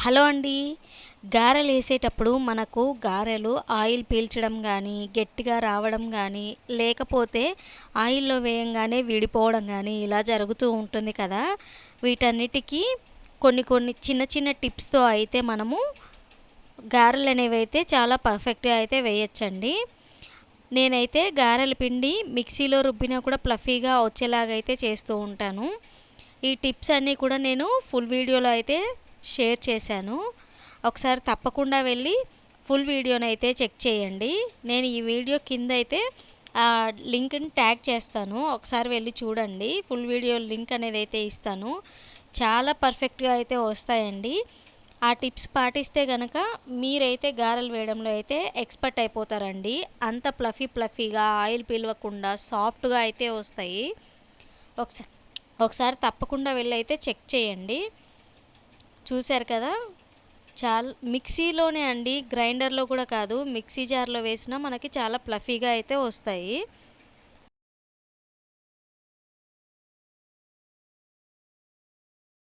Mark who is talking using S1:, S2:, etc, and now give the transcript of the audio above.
S1: Hello అండి. గారెలు వేసేటప్పుడు మనకు గారెలు ఆయిల్ పీల్చడం కానీ, గట్టిగా రావడం కానీ, లేకపోతే ఆయిల్‌లో వేయంగానే విడిపోవడం గానీ ఇలా జరుగుతూ ఉంటుంది కదా! వీటన్నిటికీ కొన్ని కొన్ని చిన్న చిన్న టిప్స్‌తో అయితే మనము గారెలనేవైతే చాలా పర్ఫెక్ట్‌గా అయితే వేయొచ్చండి. నేనైతే గారెల పిండి మిక్సీలో రుబ్బినా కూడా ఫ్లఫీగా వచ్చేలాగా అయితే చేస్తూ ఉంటాను. ఈ టిప్స్ అన్నీ కూడా నేను ఫుల్ వీడియోలో అయితే షేర్ చేశాను. ఒకసారి తప్పకుండా వెళ్ళి ఫుల్ వీడియోనైతే చెక్ చేయండి. నేను ఈ వీడియో కిందైతే లింక్‌ని ట్యాగ్ చేస్తాను. ఒకసారి వెళ్ళి చూడండి. ఫుల్ వీడియో లింక్ అనేదైతే ఇస్తాను. చాలా పర్ఫెక్ట్‌గా అయితే వస్తాయండి. ఆ టిప్స్ పాటిస్తే గనక మీరైతే గారెలు వేయడంలో అయితే ఎక్స్‌పర్ట్ అయిపోతారండి. అంత ఫ్లఫీగా ఆయిల్ పీలవకుండా సాఫ్ట్‌గా అయితే వస్తాయి. ఒకసా ఒకసారి తప్పకుండా వెళ్ళైతే చెక్ చేయండి. చూశారు కదా! మిక్సీలోనే అండి, గ్రైండర్‌లో కూడా కాదు. మిక్సీ జార్‌లో వేసినా మనకి చాలా ఫ్లఫీగా అయితే వస్తాయి.